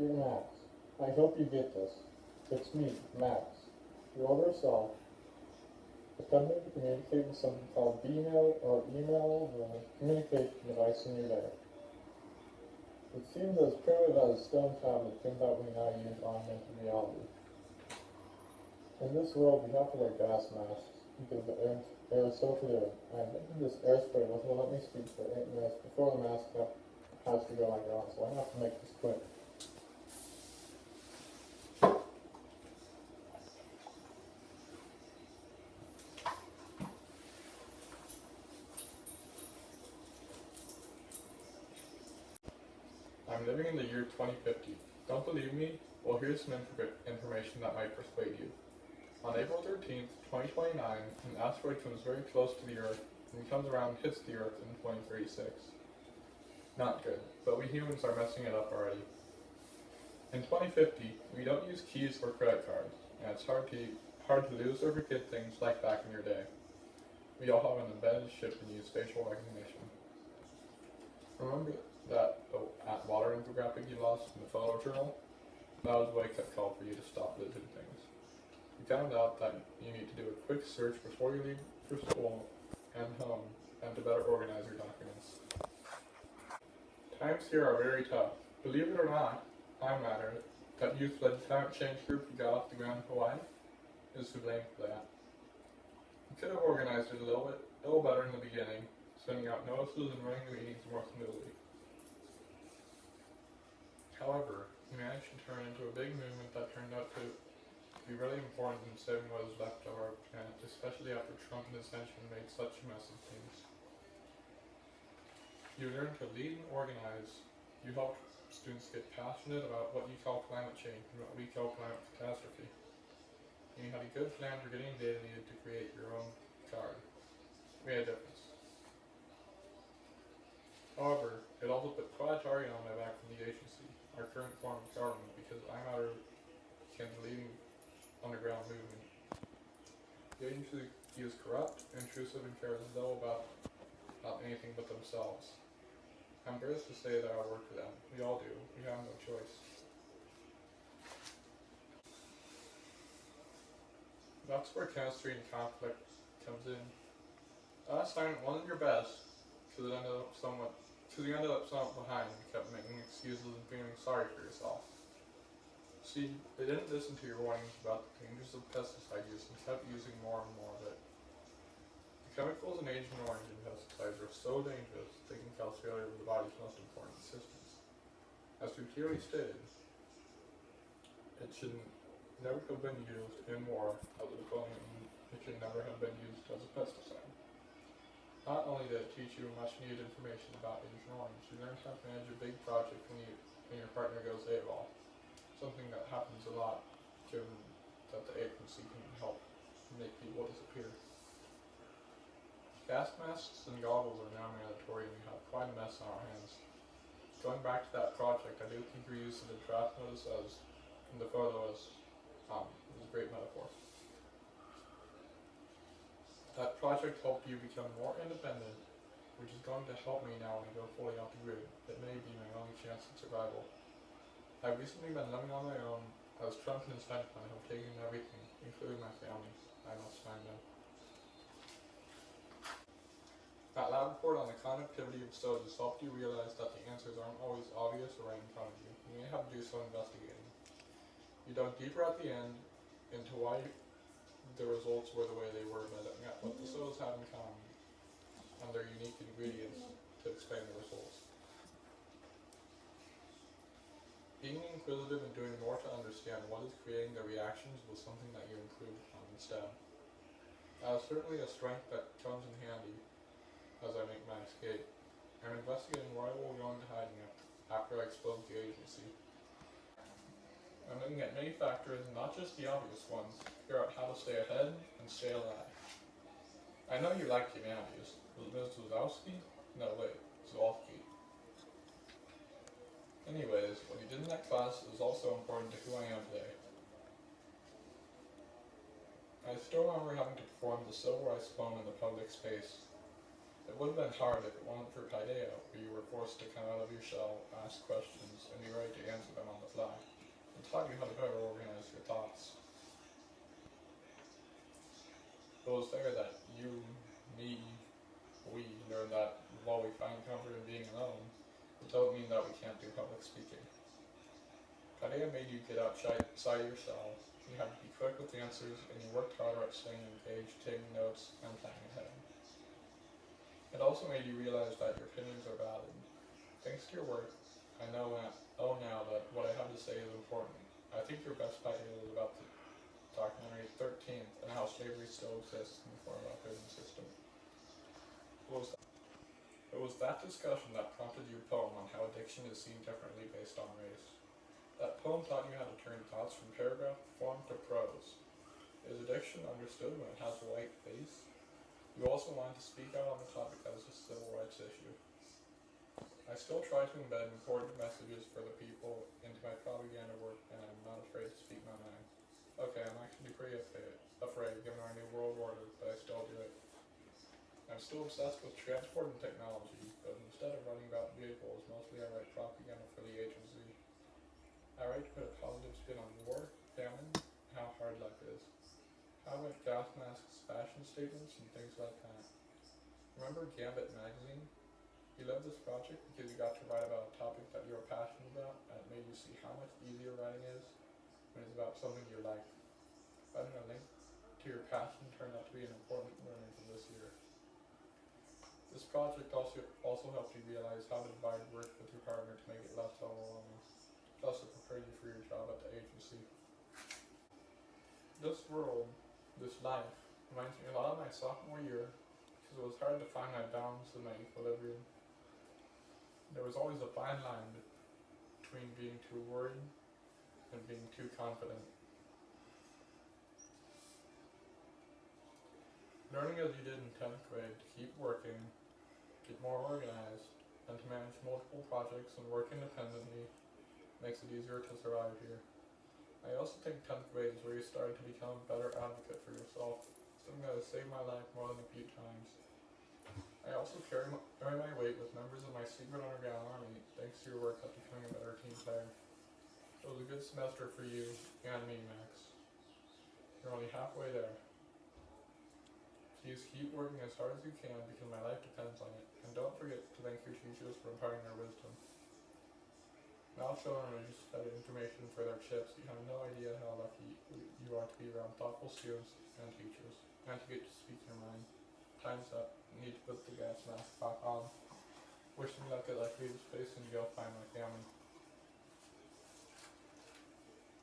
Dear Max, I hope you get this. It's me, Max, your older self, attempting to communicate with something called email, the communication device in your day. It seems as primitive as stone tablets that we now use augmented reality. In this world, we have to wear gas masks because the air is so polluted. I invented this air spray which will let me speak for 8 minutes before the mask has to go like on, so I have to make this quick. I'm living in the year 2050. Don't believe me? Well, here's some information that might persuade you. On April 13th, 2029, an asteroid comes very close to the Earth and comes around and hits the Earth in 2036. Not good, but we humans are messing it up already. In 2050, we don't use keys or credit cards, and it's hard to lose or forget things like back in your day. We all have an embedded chip and use facial recognition. Remember that water infographic you lost in the photojournal? That was a wake-up call for you to stop losing things. You found out that you need to do a quick search before you leave for school and home, and to better organize your documents. Times here are very tough. Believe it or not, Matter, that youth-led climate change group you got off the ground in Hawaii, is to blame for that. You could have organized it a little better in the beginning, sending out notices and running the meetings more smoothly. However, you managed to turn into a big movement that turned out to be really important in saving what is left of our planet, especially after Trump and his henchmen made such a mess of things. You learned to lead and organize. You helped students get passionate about what you call climate change and what we call climate catastrophe. And you had a good plan for getting data needed to create your own card. We had a difference. However, it also put quite a target on my back from the agency, our current form of government, because became the leading underground movement. The agency is corrupt, intrusive, and cares little about anything but themselves. I'm embarrassed to say that I work for them. We all do. We have no choice. That's where chemistry and conflict comes in. Last time it wasn't your best, because you ended up somewhat behind and kept making excuses and feeling sorry for yourself. See, they didn't listen to your warnings about the dangers of pesticide use and kept using more and more of it. The chemicals in Agent Orange and pesticides are so dangerous they can cause failure of the body's most important systems. As we clearly stated, it should never have been used in war as a deployment, and it should never have been used as a pesticide. Not only did it teach you much needed information about Agent Orange, you learned how to manage a big project when your partner goes AWOL. Something that happens a lot, given that the agency can help make people disappear. Gas masks and goggles are now mandatory, and we have quite a mess on our hands. Going back to that project, I do think your use of the draft notice in the photo is a great metaphor. That project helped you become more independent, which is going to help me now when I go fully off the grid. It may be my only chance at survival. I've recently been living on my own, as Trump and his henchmen have taken everything, including my family. I must find them. That lab report on the conductivity of sodas helped you realize that the answers aren't always obvious or right in front of you. You may have to do some investigating. You dug deeper at the end into why the results were the way they were by looking at what the sodas have in common and their unique ingredients to explain the results. Being inquisitive and doing more to understand what is creating the reactions was something that you improved on instead. That is certainly a strength that comes in handy as I make my escape. I'm investigating where I will go into hiding after I expose the agency. I'm looking at many factors, not just the obvious ones, to figure out how to stay ahead and stay alive. I know you like humanities. Ms. Wazowski? No, wait, Zawalski. Anyways, what you did in that class is also important to who I am today. I still remember having to perform the civil rights poem in the public space. It would have been hard if it wasn't for Paideia, where you were forced to come out of your shell, ask questions, and be ready to answer them on the fly. was there that you, me, we learned that while we find comfort in being alone, it doesn't mean that we can't do public speaking. Padilla made you get outside yourself. You had to be quick with answers, and you worked harder at staying engaged, taking notes, and planning ahead. It also made you realize that your opinions are valid. Thanks to your work, I know now that what I have to say is important. I think your best idea was about the documentary 13th and how slavery still exists in the form of our prison system. It was that discussion that prompted your poem on how addiction is seen differently based on race. That poem taught you how to turn thoughts from paragraph form to prose. Is addiction understood when it has a white face? You also wanted to speak out on the topic as a civil rights issue. I still try to embed important messages for the people into my propaganda work, and I'm not afraid to speak my mind. Okay, I'm actually pretty afraid given our new world order, but I still do it. I'm still obsessed with transport and technology, but instead of writing about vehicles, mostly I write propaganda for the agency. I write to put a positive spin on war, famine, how hard life is. How about gas masks, fashion statements, and things like that. Remember Gambit magazine? You loved this project because you got to write about a topic that you were passionate about, and it made you see how much easier writing is when it's about something you like. Finding a link to your passion turned out to be an important learning from this year. This project also helped you realize how to divide work with your partner to make it less overwhelming. Plus it prepared you for your job at the agency. This world, this life, reminds me a lot of my sophomore year because it was hard to find my balance and my equilibrium. There was always a fine line between being too worried and being too confident. Learning as you did in 10th grade to keep working, get more organized, and to manage multiple projects and work independently makes it easier to survive here. I also think 10th grade is where you started to become a better advocate for yourself, something that has saved my life more than a few times. I also carry my weight with members of my secret underground army thanks to your work at becoming a better team player. It was a good semester for you and me, Max. You're only halfway there. Please keep working as hard as you can because my life depends on it, and don't forget to thank your teachers for imparting their wisdom. Now children are just fed information for their chips. You have no idea how lucky you are to be around thoughtful students and teachers, and to get to speak your mind. Time's up. I need to put the gas mask back on. Wishing me luck as I leave this place and go find my family.